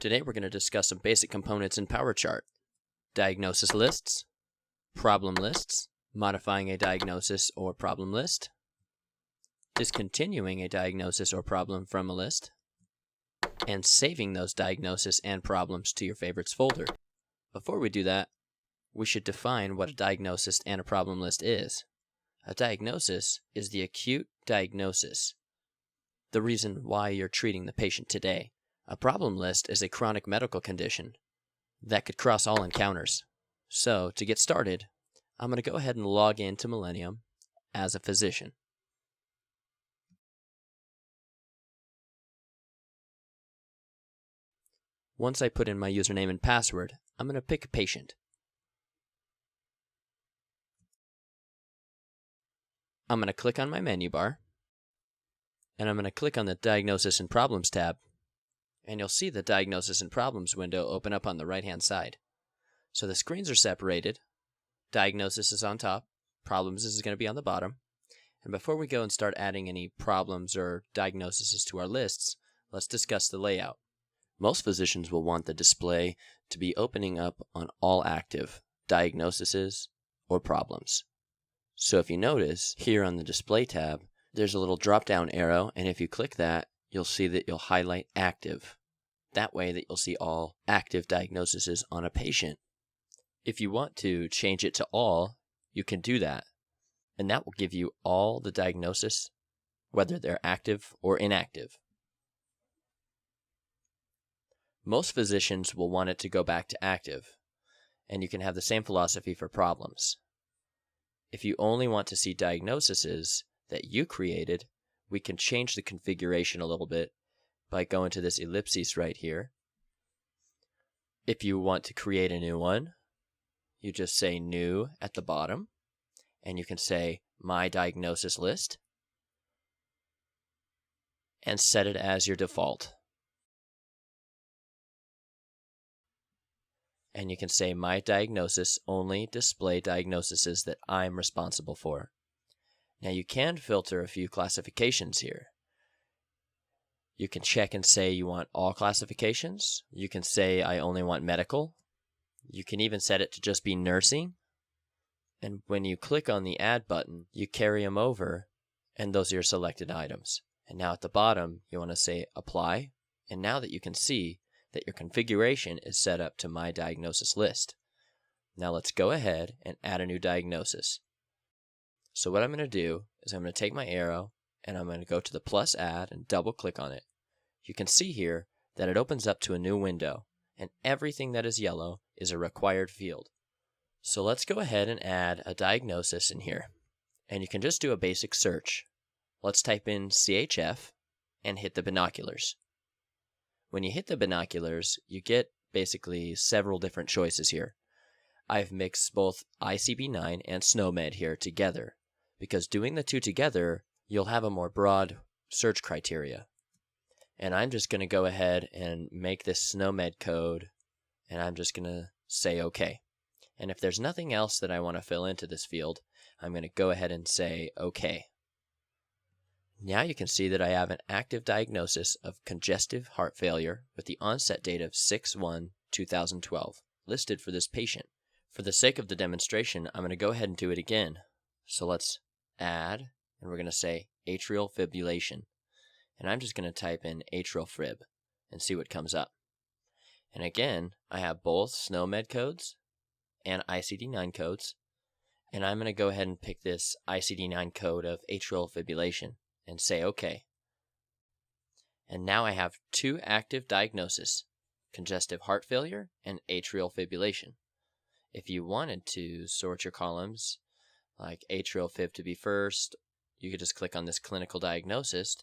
Today we're going to discuss some basic components in PowerChart: diagnosis lists, problem lists, modifying a diagnosis or problem list, discontinuing a diagnosis or problem from a list, and saving those diagnoses and problems to your favorites folder. Before we do that, we should define what a diagnosis and a problem list is. A diagnosis is the acute diagnosis, the reason why you're treating the patient today. A problem list is a chronic medical condition that could cross all encounters. So, to get started, I'm going to go ahead and log into Millennium as a physician. Once I put in my username and password, I'm going to pick a patient. I'm going to click on my menu bar, and I'm going to click on the Diagnosis and Problems tab, and you'll see the Diagnosis and Problems window open up on the right-hand side. So the screens are separated. Diagnosis is on top, Problems is going to be on the bottom. And before we go and start adding any problems or diagnoses to our lists, let's discuss the layout. Most physicians will want the display to be opening up on all active diagnoses or problems. So if you notice, here on the Display tab, there's a little drop-down arrow, and if you click that, you'll see that you'll highlight active. That way that you'll see all active diagnoses on a patient. If you want to change it to all, you can do that, and that will give you all the diagnoses, whether they're active or inactive. Most physicians will want it to go back to active, and you can have the same philosophy for problems. If you only want to see diagnoses that you created, we can change the configuration a little bit by going to this ellipsis right here. If you want to create a new one, you just say New at the bottom, and you can say My Diagnosis List, and set it as your default. And you can say My Diagnosis only display diagnoses that I'm responsible for. Now you can filter a few classifications here. You can check and say you want all classifications. You can say I only want medical. You can even set it to just be nursing. And when you click on the Add button, you carry them over, and those are your selected items. And now at the bottom, you want to say Apply. And now that you can see that your configuration is set up to My Diagnosis List. Now let's go ahead and add a new diagnosis. So what I'm going to do is I'm going to take my arrow and I'm going to go to the plus add and double click on it. You can see here that it opens up to a new window, and everything that is yellow is a required field. So let's go ahead and add a diagnosis in here, and you can just do a basic search. Let's type in CHF and hit the binoculars. When you hit the binoculars, you get basically several different choices here. I've mixed both ICB-9 and SNOMED here together, because doing the two together, you'll have a more broad search criteria. And I'm just going to go ahead and make this SNOMED code, and I'm just going to say OK. And if there's nothing else that I want to fill into this field, I'm going to go ahead and say OK. Now you can see that I have an active diagnosis of congestive heart failure with the onset date of 6/1/2012 listed for this patient. For the sake of the demonstration, I'm going to go ahead and do it again. So let's add, and we're going to say atrial fibrillation. And I'm just going to type in atrial fib and see what comes up. And again, I have both SNOMED codes and ICD-9 codes. And I'm going to go ahead and pick this ICD-9 code of atrial fibrillation and say OK. And now I have two active diagnoses, congestive heart failure and atrial fibrillation. If you wanted to sort your columns, like atrial fib to be first, you could just click on this clinical diagnosis,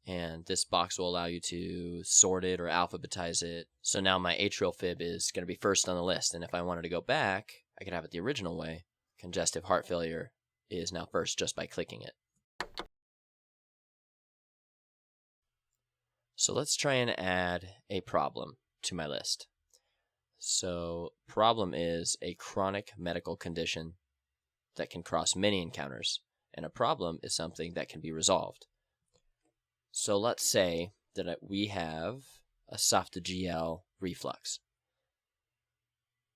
and this box will allow you to sort it or alphabetize it. So now my atrial fib is going to be first on the list, and if I wanted to go back, I could have it the original way. Congestive heart failure is now first just by clicking it. So let's try and add a problem to my list. So problem is a chronic medical condition that can cross many encounters, and a problem is something that can be resolved. So let's say that we have esophageal reflux.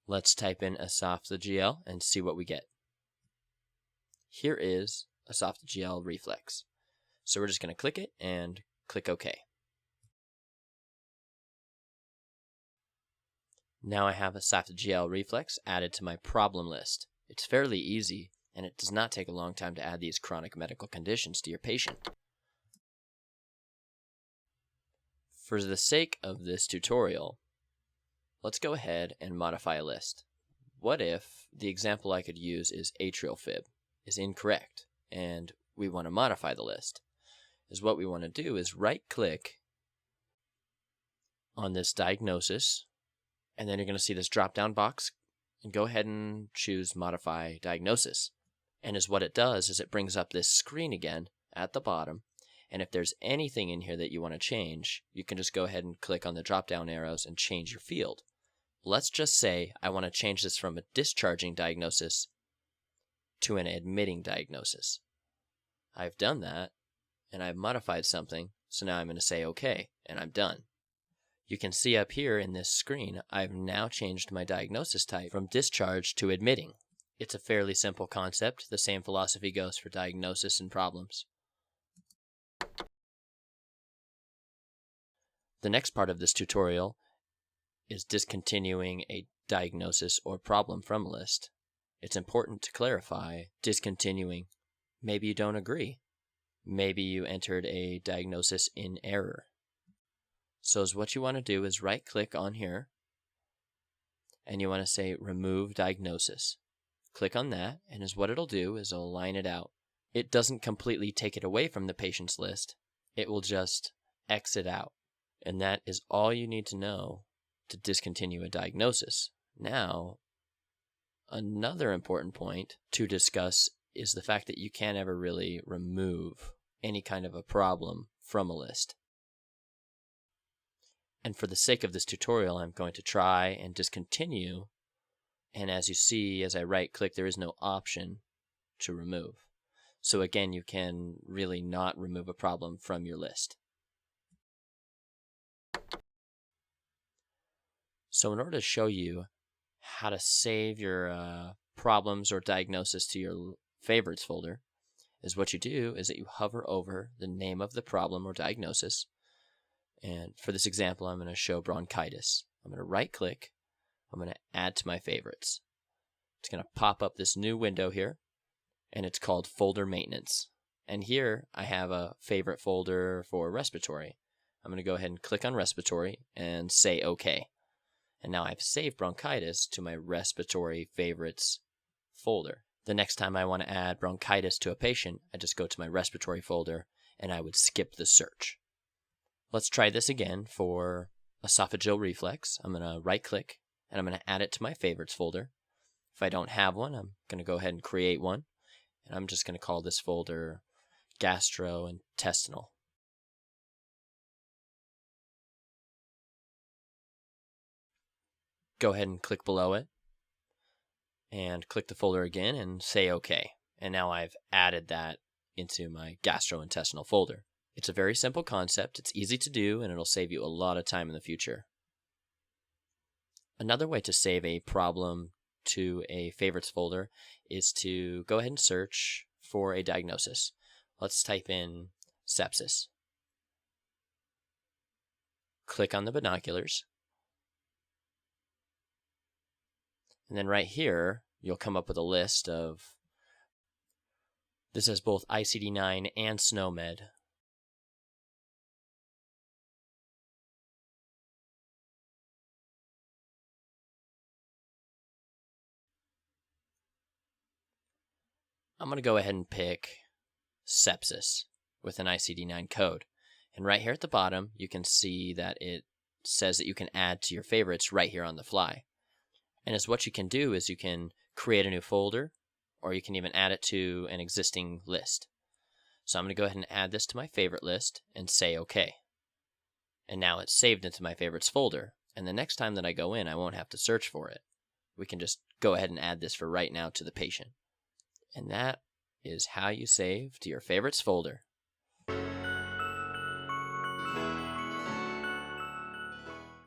Let's type in esophageal and see what we get. Here is esophageal reflux. So we're just going to click it and click OK. Now I have esophageal reflux added to my problem list. It's fairly easy, and it does not take a long time to add these chronic medical conditions to your patient. For the sake of this tutorial, let's go ahead and modify a list. What if the example I could use is atrial fib is incorrect, and we want to modify the list? What we want to do is right-click on this diagnosis, and then you're going to see this drop-down box, and go ahead and choose Modify Diagnosis. And what it does is it brings up this screen again at the bottom, and if there's anything in here that you want to change, you can just go ahead and click on the drop-down arrows and change your field. Let's just say I want to change this from a discharging diagnosis to an admitting diagnosis. I've done that, and I've modified something, so now I'm going to say OK, and I'm done. You can see up here in this screen, I've now changed my diagnosis type from discharge to admitting. It's a fairly simple concept. The same philosophy goes for diagnosis and problems. The next part of this tutorial is discontinuing a diagnosis or problem from a list. It's important to clarify discontinuing. Maybe you don't agree. Maybe you entered a diagnosis in error. So what you want to do is right-click on here, and you want to say Remove Diagnosis. Click on that, and what it'll do is it'll line it out. It doesn't completely take it away from the patient's list. It will just exit out. And that is all you need to know to discontinue a diagnosis. Now, another important point to discuss is the fact that you can't ever really remove any kind of a problem from a list. And for the sake of this tutorial, I'm going to try and discontinue. And as you see, as I right-click, there is no option to remove. So again, you can really not remove a problem from your list. So in order to show you how to save your problems or diagnosis to your favorites folder, what you do is that you hover over the name of the problem or diagnosis. And for this example, I'm going to show bronchitis. I'm going to right-click. I'm going to add to my favorites. It's going to pop up this new window here, and it's called Folder Maintenance. And here I have a favorite folder for respiratory. I'm going to go ahead and click on respiratory and say OK. And now I've saved bronchitis to my respiratory favorites folder. The next time I want to add bronchitis to a patient, I just go to my respiratory folder and I would skip the search. Let's try this again for esophageal reflux. I'm going to right-click, and I'm going to add it to my favorites folder. If I don't have one, I'm going to go ahead and create one. And I'm just going to call this folder gastrointestinal. Go ahead and click below it, and click the folder again and say OK. And now I've added that into my gastrointestinal folder. It's a very simple concept, it's easy to do, and it'll save you a lot of time in the future. Another way to save a problem to a favorites folder is to go ahead and search for a diagnosis. Let's type in sepsis. Click on the binoculars. And then right here, you'll come up with a list of, this has both ICD-9 and SNOMED. I'm going to go ahead and pick sepsis with an ICD-9 code. And right here at the bottom, you can see that it says that you can add to your favorites right here on the fly. And what you can do is you can create a new folder, or you can even add it to an existing list. So I'm going to go ahead and add this to my favorite list and say OK. And now it's saved into my favorites folder. And the next time that I go in, I won't have to search for it. We can just go ahead and add this for right now to the patient. And that is how you save to your favorites folder.